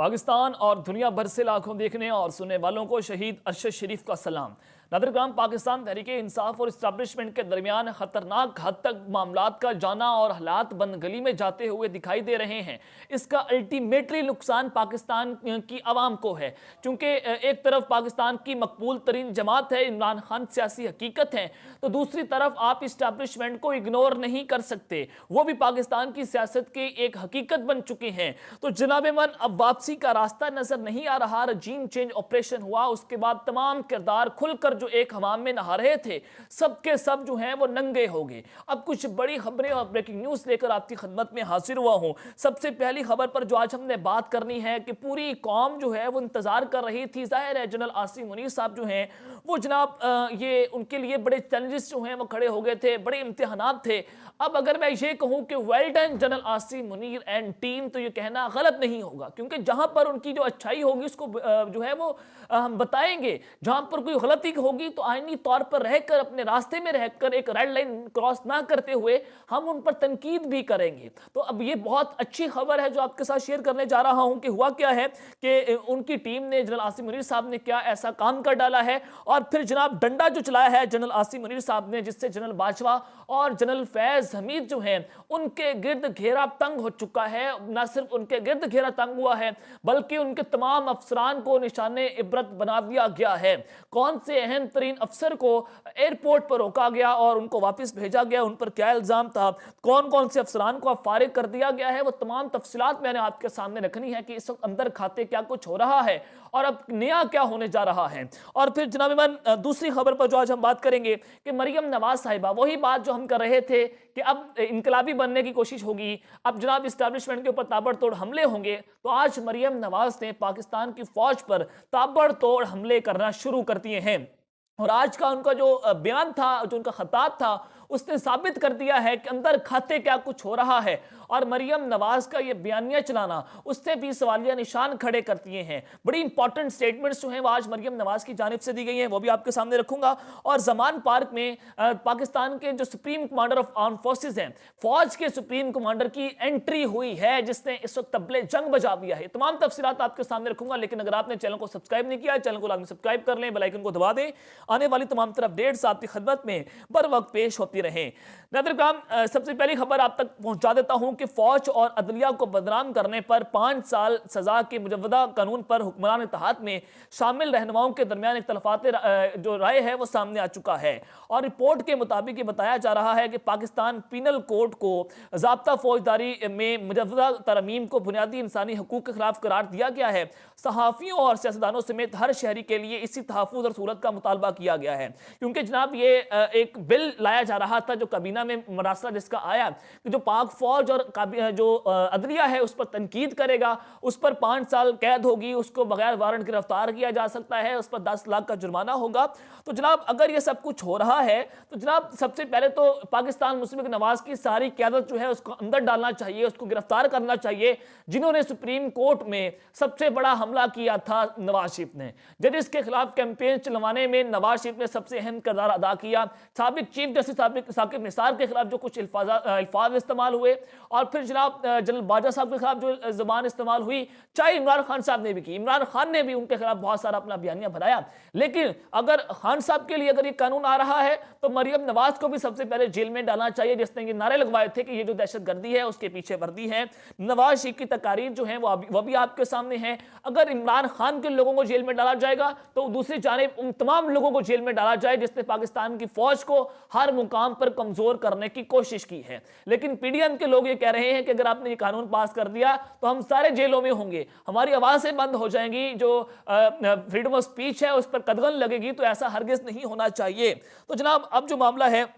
पाकिस्तान और दुनिया भर से लाखों देखने और सुनने वालों को शहीद अरशद शरीफ का सलाम। नादरग्राम पाकिस्तान तहरीके इंसाफ और इस्टेब्लिशमेंट के दरमियान खतरनाक हद तक मामलात का जाना और हालात बंदगली में जाते हुए दिखाई दे रहे हैं। इसका अल्टीमेटली नुकसान पाकिस्तान की आवाम को है, क्योंकि एक तरफ पाकिस्तान की मकबूल तरीन जमात है, इमरान खान सियासी हकीकत है, तो दूसरी तरफ आप इस्टेब्लिशमेंट को इग्नोर नहीं कर सकते, वो भी पाकिस्तान की सियासत की एक हकीकत बन चुके हैं। तो जनाब मन अब वापसी का रास्ता नजर नहीं आ रहा। रजीम चेंज ऑपरेशन हुआ, उसके बाद तमाम किरदार खुलकर जो एक हवाम में नहा रहे थे सब के सब जो हैं वो नंगे हो गए। अब कुछ बड़ी खबरें और ब्रेकिंग न्यूज़ लेकर आपकी खिदमत में हाजिर हुआ हूं। सबसे पहली खबर पर जो आज हमने बात करनी है कि पूरी कौम जो है वो इंतजार कर रही थी। जाहिर है जनरल आसिम मुनीर साहब जो हैं वो जनाब ये उनके लिए बड़े चैलेंजेस जो हैं वो खड़े हो गए थे, बड़े इम्तिहानात थे। अब अगर मैं ये कहूं कि well done general Asim Munir and team, तो ये कहना गलत नहीं होगा, क्योंकि जहां पर उनकी जो अच्छाई होगी उसको जो है वो हम बताएंगे। जहां पर कोई गलती होगी तो आईनी तौर पर रहकर, अपने रास्ते में रहकर, एक रेड लाइन क्रॉस ना करते हुए हम उन पर तनकीद भी करेंगे। तो अब ये बहुत अच्छी खबर है जो आपके साथ शेयर करने जा रहा हूं कि हुआ क्या है कि उनकी टीम ने, जनरल आसिम मुनीर साहब ने क्या ऐसा काम कर डाला है, और फिर जनाब डंडा जो चलाया है जनरल आसिम मुनीर साहब ने, जिससे जनरल बाजवा और जनरल फैज हमीद जो हैं उनके गिर्द घेरा तंग हो चुका है। न सिर्फ उनके गिर्द घेरा तंग हुआ है बल्कि उनके तमाम अफसरान को निशाने इबरत बना दिया गया है। कौन से अहम तरीन अफसर को एयरपोर्ट पर रोका गया और उनको वापस भेजा गया, उन पर क्या इल्जाम था, कौन कौन से अफसरान को अब फारिग कर दिया गया है, वो तमाम तफसीलात मैंने आपके सामने रखनी है कि इस वक्त अंदर खाते क्या कुछ हो रहा है और अब नया क्या होने जा रहा है। और फिर जनाब ईमान दूसरी खबर पर जो आज हम बात करेंगे कि मरियम नवाज साहिबा, वही बात जो हम कर रहे थे कि अब इनकलाबी बनने की कोशिश होगी, अब जनाब इस्टेब्लिशमेंट के ऊपर ताबड़तोड़ हमले होंगे, तो आज मरियम नवाज ने पाकिस्तान की फौज पर ताबड़तोड़ हमले करना शुरू कर दिए हैं। और आज का उनका जो बयान था, जो उनका खिताब था, उसने साबित कर दिया है कि अंदर खाते क्या कुछ हो रहा है। और मरियम नवाज का ये बयानिया चलाना उससे भी सवालिया निशान खड़े कर दिए हैं। बड़ी इंपॉर्टेंट स्टेटमेंट्स जो हैं वो आज मरियम नवाज की जानिब से दी गई हैं, वो भी आपके सामने रखूंगा। और जमान पार्क में पाकिस्तान के जो supreme commander of arm forces हैं, फौज के सुप्रीम कमांडर की एंट्री हुई है, जिसने इस वक्त तबले जंग बजा दिया है। तमाम तफसीलात आपके सामने रखूंगा, लेकिन अगर आपने चैनल को सब्सक्राइब नहीं किया, चैनल को लाजमी सब्सक्राइब कर लें, बेल आइकन को दबा दें। आने वाली तमाम तरह अपडेट्स आपकी खिदमत में बर वक्त पेश होती रहे। नादरग्राम सबसे पहली खबर आप तक पहुंचा देता हूं कि फौज और अदलिया को बदनाम करने पर 5 साल सजा के मुजव्वदा कानून पर हुक्मरान इत्तेहाद में शामिल रहनुमाओं के दरमियान इख्तलाफात जो राय है वो सामने आ चुका है। और रिपोर्ट के मुताबिक ये बताया जा रहा है कि पाकिस्तान पीनल कोड को ज़ाब्ता फौजदारी में मुजव्वदा तरमीम को बुनियादी इंसानी हकूक़ के खिलाफ करार दिया गया है। सहाफ़ियों और सियासतदानों समेत हर शहरी के लिए इसी तहफ़्फ़ुज़ और सूरत का मुतालबा किया गया है, क्योंकि जनाब ये एक बिल लाया जा रहा था जो काबीना में मरासला जिसका आया कि जो पाक फौज और जो अदलिया है उस पर तनकीद करेगा, उस पर 5 साल कैद होगी, उसको बगैर वारंट गिरफ्तार किया जा सकता है, उस पर 10 लाख का जुर्माना होगा। तो जनाब अगर ये सब कुछ हो रहा है तो जनाब सबसे पहले तो पाकिस्तान मुस्लिम लीग नवाज की सारी क़यादत जो है उसको अंदर डालना चाहिए, उसको गिरफ्तार करना चाहिए, जिन्होंने सुप्रीम कोर्ट में सबसे बड़ा हमला किया था नवाज शरीफ ने। जजिस के खिलाफ कैंपेन चलवाने में नवाज शरीफ ने सबसे अहम किरदार अदा किया। साबिक चीफ जस्टिस साकिब निसार के खिलाफ जो कुछ अल्फाज इस्तेमाल हुए, और फिर जनाब जनरल बाजवा साहब के खिलाफ जो ज़बान इस्तेमाल हुई, चाहे इमरान खान साहब ने भी की, इमरान खान ने भी उनके खिलाफ बहुत सारा अपना बयानिया बनाया। लेकिन अगर खान साहब के लिए अगर ये कानून आ रहा है तो मरियम नवाज को भी सबसे पहले जेल में डालना चाहिए, जिसने ये नारे लगवाए थे कि ये जो दहशतगर्दी है उसके पीछे वर्दी है। नवाज शरीफ की तकारीर जो है वो भी आपके सामने है। अगर इमरान खान के लोगों को जेल में डाला जाएगा तो दूसरी जानिब उन तमाम लोगों को जेल में डाला जाए जिसने पाकिस्तान की फौज को हर मुकाम पर कमजोर करने की कोशिश की है। लेकिन पीडीएम के लोग ये कह रहे हैं कि अगर आपने ये कानून पास कर दिया तो हम सारे जेलों में होंगे, हमारी आवाजें बंद हो जाएंगी, जो फ्रीडम ऑफ स्पीच है उस पर कदगन लगेगी। तो ऐसा हरगिज नहीं होना चाहिए। तो जनाब अब जो मामला है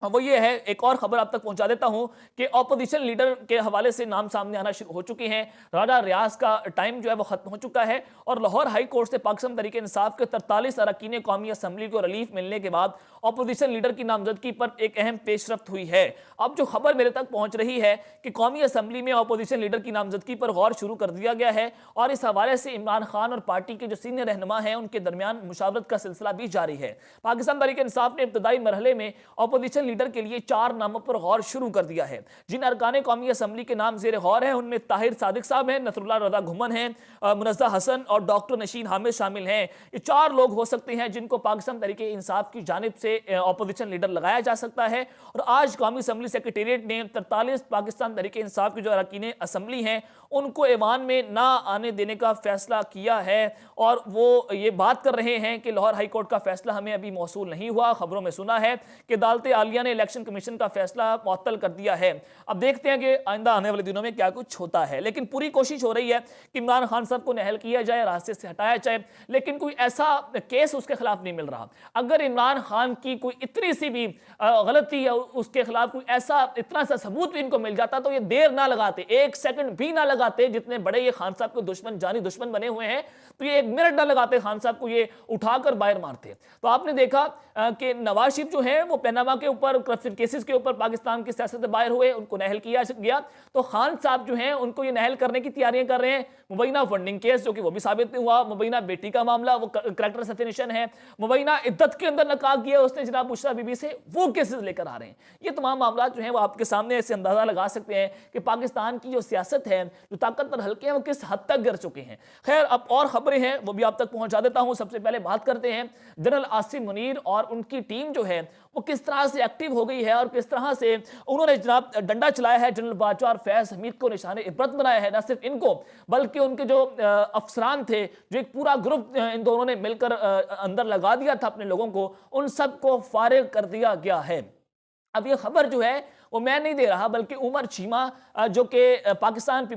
वो ये है, एक और खबर आप तक पहुंचा देता हूं कि ऑपोजिशन लीडर के हवाले से नाम सामने आना शुरू हो चुके हैं। राजा रियाज का टाइम जो है वो खत्म हो चुका है और लाहौर हाई कोर्ट से पाकिस्तान तहरीक इंसाफ के 43 अरकान कौमी असम्बली को रिलीफ मिलने के बाद ऑपोजिशन लीडर की नामजदगी पर एक अहम पेशरफ्त हुई है। अब जो खबर मेरे तक पहुंच रही है कि कौमी असम्बली में ऑपोजिशन लीडर की नामजदगी पर गौर शुरू कर दिया गया है और इस हवाले से इमरान खान और पार्टी के जो सीनियर रहनुमा हैं उनके दरमियान मुशावरत का सिलसिला भी जारी है। पाकिस्तान तहरीक इंसाफ ने इब्तदाई मरहले में ऑपोजिशन अपोजिशन लीडर के लिए 4 नामों पर गौर शुरू कर दिया है। जिन अरकान कौमी असम्बली के नाम जेर गौर हैं उनमें ताहिर सादिक साहब हैं, नसरुल्लाह रज़ा घुमन हैं, मुनज़्ज़ह हसन और डॉक्टर नशीन हामिद शामिल हैं। ये 4 लोग हो सकते हैं जिनको पाकिस्तान तहरीके इंसाफ की जानिब से अपोजिशन लीडर लगाया जा सकता है। और आज कौमी असम्बली सेक्रेटेरिएट ने 43 पाकिस्तान तहरीके इंसाफ की जो अरकान असम्बली हैं उनको ऐवान में ना आने देने का फैसला किया है। और वो ये बात कर रहे हैं कि लाहौर हाई कोर्ट का फैसला हमें अभी मौसूल नहीं हुआ। खबरों में सुना है कि अदालत आलिया ने इलेक्शन कमीशन का फैसला मुअत्तल कर दिया है। अब देखते हैं कि आइंदा आने वाले दिनों में क्या कुछ होता है, लेकिन पूरी कोशिश हो रही है कि इमरान खान साहब को नहल किया जाए, रास्ते से हटाया जाए, लेकिन कोई ऐसा केस उसके खिलाफ नहीं मिल रहा। अगर इमरान खान की कोई इतनी सी भी गलती है, उसके खिलाफ कोई ऐसा इतना सा सबूत भी इनको मिल जाता तो ये देर ना लगाते, 1 सेकंड भी ना लगाते। जितने बड़े ये खान साहब के दुश्मन, जानी दुश्मन बने हुए हैं, तो ये 1 मिनट ना लगाते, खान साहब को ये उठाकर बाहर मारते। तो आपने देखा कि नवाज शरीफ जो है वो पनामा के ऊपर करप्शन केसेस के ऊपर पाकिस्तान की सियासत से बाहर हुए, उनको नहल किया गया। तो खान साहब जो हैं उनको ये नहल करने की तैयारियां कर रहे हैं। मुबैना फंडिंग केस जो कि वो भी साबित नहीं हुआ, मुबैना बेटी का मामला वो करैक्टर असैसिनेशन है, मुबैना इद्दत के अंदर नकाब किया उसने जनाब बुशरा बीबी से, वो केसेस लेकर आ रहे हैं। ये तमाम मामला जो हैं वो आपके सामने ऐसे अंदाजा लगा सकते हैं कि पाकिस्तान की जो सियासत है, जो ताकतवर हल्के हैं, वो किस हद तक गिर चुके हैं। खैर, अब और खबरें हैं वो भी आप तक पहुंचा देता हूं। सबसे पहले बात करते हैं जनरल आसिम मुनीर और उनकी टीम जो है वो किस तरह से एक्टिव हो गई है और किस तरह से उन्होंने जनाब डंडा चलाया है, जनरल बाजवा और फैज हमीद को निशाने इबरत बनाया है। न सिर्फ इनको बल्कि उनके जो अफसरान थे, जो एक पूरा ग्रुप इन दोनों ने मिलकर अंदर लगा दिया था अपने लोगों को, उन सबको फारिग कर दिया गया है। अब ये खबर जो है वो मैं नहीं दे रहा, बल्कि उमर चीमा जो कि पाकिस्तान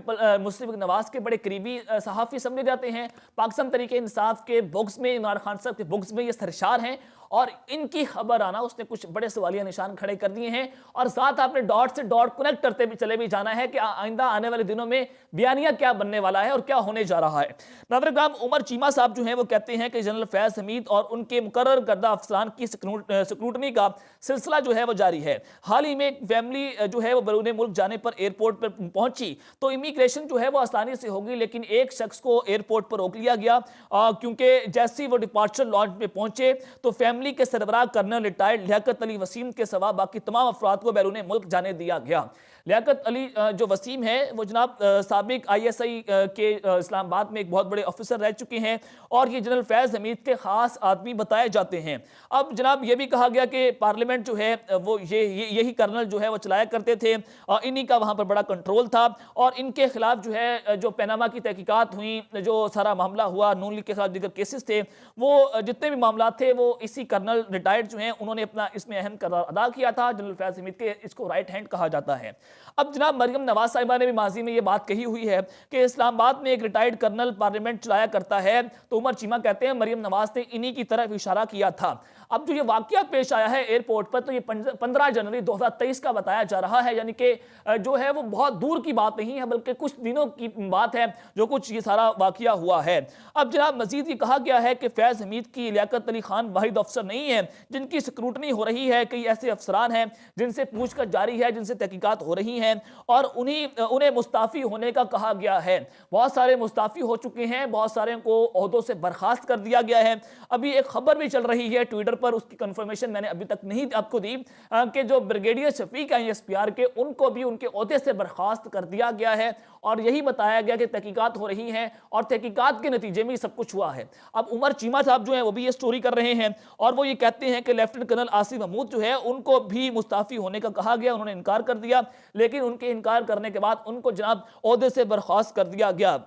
मुस्लिम लीग नवाज के बड़े करीबी सहाफ़ी समझे जाते हैं, पाकिस्तान तहरीके इंसाफ के बुक्स में, इमरान खान साहब के बुक्स में ये सरशार हैं, और इनकी खबर आना उसने कुछ बड़े सवालिया निशान खड़े कर दिए हैं। और साथ आपने डॉट से डॉट कनेक्ट करते भी चले भी जाना है कि आइंदा आने वाले दिनों में बयानिया क्या बनने वाला है और क्या होने जा रहा है। नाज़रीन, उमर चीमा साहब जो हैं वो कहते हैं कि जनरल फैज हमीद और उनके मुकर्रर करदा अफसरान की स्क्रूटनी का सिलसिला जो है वो जारी है। हाल ही में एक फैमिली जो है वो बैरून मुल्क जाने पर एयरपोर्ट पर पहुंची तो इमिग्रेशन जो है वो आसानी से होगी, लेकिन एक शख्स को एयरपोर्ट पर रोक लिया गया क्योंकि जैसे ही वो डिपार्चर लॉन्च में पहुंचे तो फैमिली के सरबराह कर्नल रिटायर्ड लियाकत अली वसीम के सिवा बाकी तमाम अफराद को बैरून मुल्क जाने दिया गया। लियाकत अली जो वसीम है वो जनाब साबिक ISI के इस्लामाबाद में एक बहुत बड़े ऑफिसर रह चुके हैं और ये जनरल फैज हमीद के खास आदमी बताए जाते हैं। अब जनाब ये भी कहा गया कि पार्लियामेंट जो है वो यही कर्नल जो है वो चलाया करते थे, इन्हीं का वहाँ पर बड़ा कंट्रोल था और इनके खिलाफ जो है जो पनामा की तहकीकात हुई, जो सारा मामला हुआ, नून लीग के खिलाफ दीगर केसेस थे, वो जितने भी मामला थे वो इसी कर्नल रिटायर्ड जो हैं उन्होंने अपना इसमें अहम किरदार अदा किया था। जनरल फैज हमीद के इसको राइट हैंड कहा जाता है। अब जनाब मरियम नवाज साहिबा ने भी माजी में ये बात कही हुई है कि इस्लामाबाद में एक रिटायर्ड कर्नल पार्लियामेंट चलाया करता है, तो उमर चीमा कहते हैं मरियम नवाज ने इन्हीं की तरफ इशारा किया था। अब जो ये वाकया पेश आया है एयरपोर्ट पर, तो ये 15 जनवरी 2023 का बताया जा रहा है, यानी कि जो है वो बहुत दूर की बात नहीं है बल्कि कुछ दिनों की बात है जो कुछ ये सारा वाकया हुआ है। अब जनाब मजीद ये कहा गया है कि फैज हमीद की लियाकत अली खान वाहिद अफसर नहीं है जिनकी स्क्रूटनी हो रही है, कई ऐसे अफसरान हैं जिनसे पूछताछ जारी है, जिनसे तहकीकात हो रही हैं और उन्हें मुस्ताफी होने का कहा गया है। बहुत सारे मुस्ताफी हो चुके हैं, बहुत सारे को ओहदों से बर्खास्त कर दिया गया है। अभी एक खबर भी चल रही है ट्विटर पर, उसकी कंफर्मेशन मैंने अभी तक नहीं आपको दी कि जो ब्रिगेडियर शफीक हैं SPR के, उनको भी उनके ओहदे से बर्खास्त कर दिया गया है और यही बताया गया कि तहकीकात हो रही हैं और तहकीकात के नतीजे में सब कुछ हुआ है। अब उमर चीमा साहब जो है वो भी ये स्टोरी कर रहे हैं और वो ये कहते हैं कि लेफ्टिनेंट कर्नल आसिफ महमूद जो है उनको भी मुस्ताफी होने का कहा गया, उन्होंने इनकार कर दिया, लेकिन उनके इनकार करने के बाद उनको जनाब ओहदे से बर्खास्त कर दिया गया।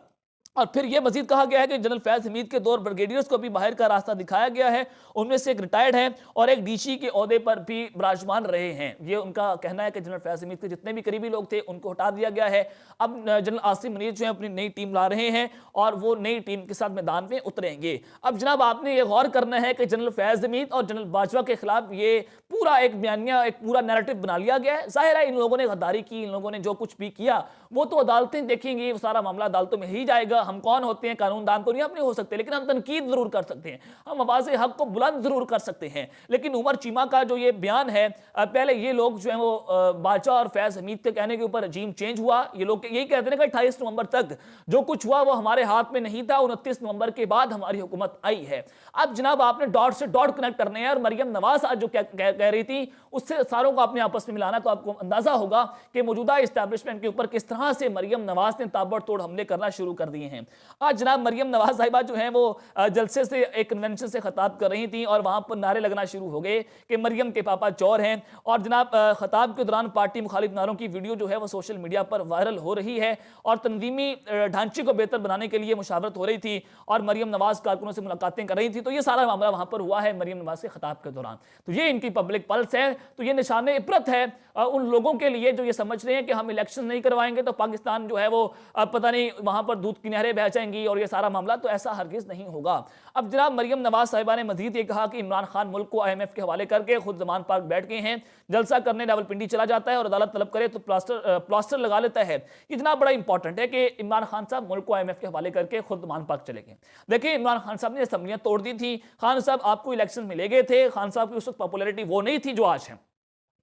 और फिर यह मजीद कहा गया है कि जनरल फैज हमीद के 2 ब्रिगेडियर्स को भी बाहर का रास्ता दिखाया गया है, उनमें से एक रिटायर्ड है और एक DC के ओहदे पर भी विराजमान रहे हैं। ये उनका कहना है कि जनरल फैज हमीद के जितने भी करीबी लोग थे उनको हटा दिया गया है। अब जनरल आसिम मुनीर जो है अपनी नई टीम ला रहे हैं और वो नई टीम के साथ मैदान में उतरेंगे। अब जनाब आपने ये गौर करना है कि जनरल फैज हमीद और जनरल बाजवा के खिलाफ ये पूरा एक बयानिया, एक पूरा नैरेटिव बना लिया गया है। जाहिर है इन लोगों ने गद्दारी की, इन लोगों ने जो कुछ भी किया वो तो अदालतें देखेंगी, वो सारा मामला अदालतों में ही जाएगा। हम कौन होते हैं, कानूनदान तो नहीं अपने हो सकते, लेकिन हम तनकीद जरूर कर सकते हैं, हम आवाज़ हक को बुलंद जरूर कर सकते हैं। लेकिन उमर चीमा का जो ये बयान है, पहले ये लोग जो है वो बादशाह और फैज हमीद के कहने के ऊपर रजीम चेंज हुआ, ये लोग यही कहते हैं कि 28 नवंबर तक जो कुछ हुआ वो हमारे हाथ में नहीं था, 29 नवंबर के बाद हमारी हुकूमत आई है। अब जनाब आपने डॉट से डॉट कनेक्ट करने हैं, और मरियम नवाज आज जो कह रही थी उससे सारों को अपने आपस में मिलाना, तो आपको अंदाजा होगा कि मौजूदा इस्टेब्लिशमेंट के ऊपर किस तरह से मरियम नवाज ने ताबड़तोड़ हमले करना शुरू कर दिए हैं। आज जनाब मरियम नवाज साहिबा जो है वो जलसे से, एक कन्वेंशन से खिताब कर रही थी, और वहां पर नारे लगना शुरू हो गए कि मरियम के पापा चोर हैं। और जनाब खिताब के दौरान पार्टी मुखालिफ नारों की वीडियो जो है वो सोशल मीडिया पर वायरल हो रही है, और तंजीमी ढांचे को बेहतर बनाने के लिए मुशावरत हो रही थी, और मरियम नवाज कारकुनों से मुलाकातें कर रही थी। तो ये सारा मामला वहां पर हुआ है मरियम नवाज के खिताब के दौरान। तो ये इनकी पब्लिक पल्स है, तो ये निशान इबरत है उन लोगों के लिए जो ये समझ रहे हैं कि हम इलेक्शन नहीं करवाएंगे तो पाकिस्तान जो है वो पता नहीं वहां पर दूध की नहरें बह जाएंगी और ये सारा मामला, तो ऐसा हरगिज नहीं होगा। अब जनाब मरियम नवाज साहिबा ने मजीद ये कहा कि इमरान खान मुल्क को IMF के हवाले करके खुद जमान पार्क बैठ गए हैं, जलसा करने रावलपिंडी चला जाता है और अदालत तलब करे तो प्लास्टर लगा लेता है। ये जनाब बड़ा इंपॉर्टेंट है कि इमरान खान साहब मुल्क को IMF के हवाले करके खुद जमान पार्क चले गए। देखिए इमरान खान साहब ने असम्बलियां तोड़ दी थी, खान साहब आपको इलेक्शन में ले गए थे, खान साहब की उस वक्त पॉपुलैरिटी वो नहीं थी जो आज है,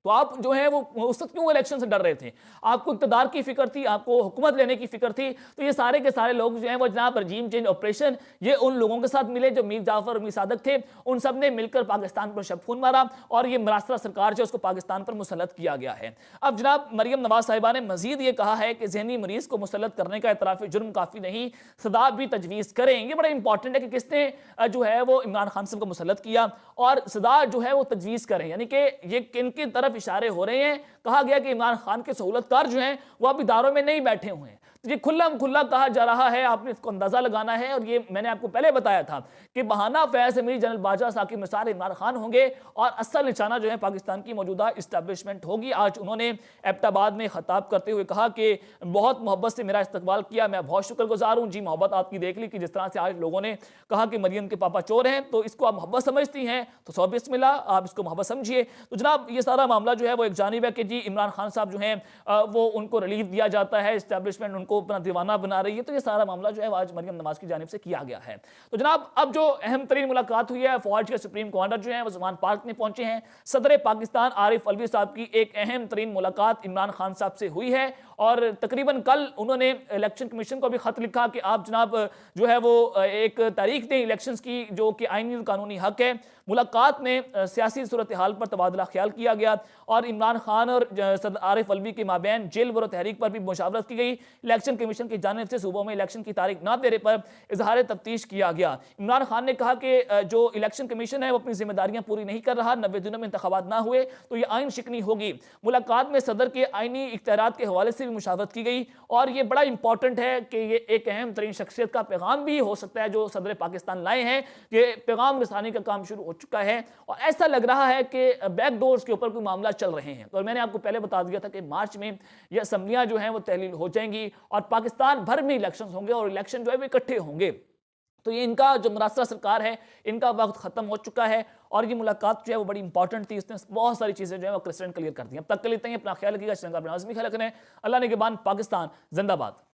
तो आप जो है वो उस वक्त क्यों इलेक्शन से डर रहे थे? आपको इक़्तिदार की फिक्र थी, आपको हुकूमत लेने की फिक्र थी। तो ये सारे के सारे लोग जो हैं वो जनाब रजीम चेंज ऑपरेशन, ये उन लोगों के साथ मिले जो मीर जाफर और मीर सादक थे, उन सब ने मिलकर पाकिस्तान पर शबखून मारा, और ये मरासरा सरकार जो उसको पाकिस्तान पर मुसल्लत किया गया है। अब जनाब मरियम नवाज साहिबा ने मजीद ये कहा है कि जहनी मरीज को मुसल्लत करने का इतराफ़ जुर्म काफ़ी नहीं, सदा भी तजवीज़ करें। ये बड़ा इंपॉर्टेंट है कि किसने जो है वो इमरान खान साहब को मुसल्लत किया, और सदा जो है वो तजवीज़ करें, यानी कि ये किन की तरफ इशारे हो रहे हैं। कहा गया कि इमरान खान के सहूलतकार जो हैं वो अब इदारों में नहीं बैठे हुए हैं, तो ये खुल्लम खुल्ला कहा जा रहा है, आपने इसको अंदाजा लगाना है। और ये मैंने आपको पहले बताया था कि बहाना फैज अमीर, जनरल बाजवा, साकिब निसार, इमरान खान होंगे, और असल निशाना जो है पाकिस्तान की मौजूदा इस्टेब्लिशमेंट होगी। आज उन्होंने एबटाबाद में खिताब करते हुए कहा कि बहुत मोहब्बत से मेरा इस्तकबाल किया, मैं बहुत शुक्रगुजार हूँ। जी मोहब्बत आपकी देख ली कि जिस तरह से आज लोगों ने कहा कि मरियम के पापा चोर हैं, तो इसको आप मोहब्बत समझती हैं तो 100 बिस्मिल्लाह, आप इसको मोहब्बत समझिए। तो जनाब ये सारा मामला जो है वो एक जानिब है कि जी इमरान खान साहब जो हैं वो उनको रिलीफ दिया जाता है, इस्टेब्लिशमेंट उनको अपना दीवाना बना रही है, तो ये सारा मामला जो है आज मरियम नवाज की जानिब से किया गया है। तो जनाब अब जो अहम तरीन मुलाकात हुई है, फौज के सुप्रीम कमांडर जो है वो जमान पार्क में पहुंचे हैं। सदर पाकिस्तान आरिफ अलवी साहब की एक अहम तरीन मुलाकात इमरान खान साहब से हुई है, और तकरीबन कल उन्होंने इलेक्शन कमीशन को भी खत लिखा कि आप जनाब जो है वो एक तारीख दें इलेक्शंस की, जो कि आईनी और कानूनी हक है। मुलाकात में सियासी सूरत हाल पर तबादला ख्याल किया गया, और इमरान खान और सदर आरिफ अलवी के माबैन जेल बर तहरीक पर भी मुशावरत की गई। इलेक्शन कमीशन की जानिब से सूबों में इलेक्शन की तारीख न देने पर इजहार तफ्तीश किया गया। इमरान खान ने कहा कि जो इलेक्शन कमीशन है वो अपनी जिम्मेदारियां पूरी नहीं कर रहा, 90 दिनों में इंतखाबात ना हुए तो ये आइन शिकनी होगी। मुलाकात में सदर के आइनी इख्तियारात के हवाले से भी मुशावरत की गई, और ये बड़ा इंपॉर्टेंट है कि ये एक अहम तरीन शख्सियत का पैगाम भी हो सकता है जो सदर पाकिस्तान लाए हैं। ये पैगाम रसानी का काम शुरू हो चुका है, और ऐसा लग रहा है कि बैकडोर्स के ऊपर कोई मामला चल रहे हैं। तो मैंने आपको पहले बता दिया था कि मार्च में ये असम्बलियां जो हैं वो तहलील हो जाएंगी, और पाकिस्तान भर में इलेक्शन होंगे, और इलेक्शन जो है वो इकट्ठे होंगे। तो ये इनका जो मरासरा सरकार है, इनका वक्त खत्म हो चुका है, और ये मुलाकात जो है वो बड़ी इंपॉर्टेंट थी, इसने बहुत सारी चीजें जो है वो क्रिस्टल क्लियर कर दी। अब तक के लिए अपना ख्याल रखिएगा, अपना ख्याल रखना। अल्लाह ने के बाद पाकिस्तान जिंदाबाद।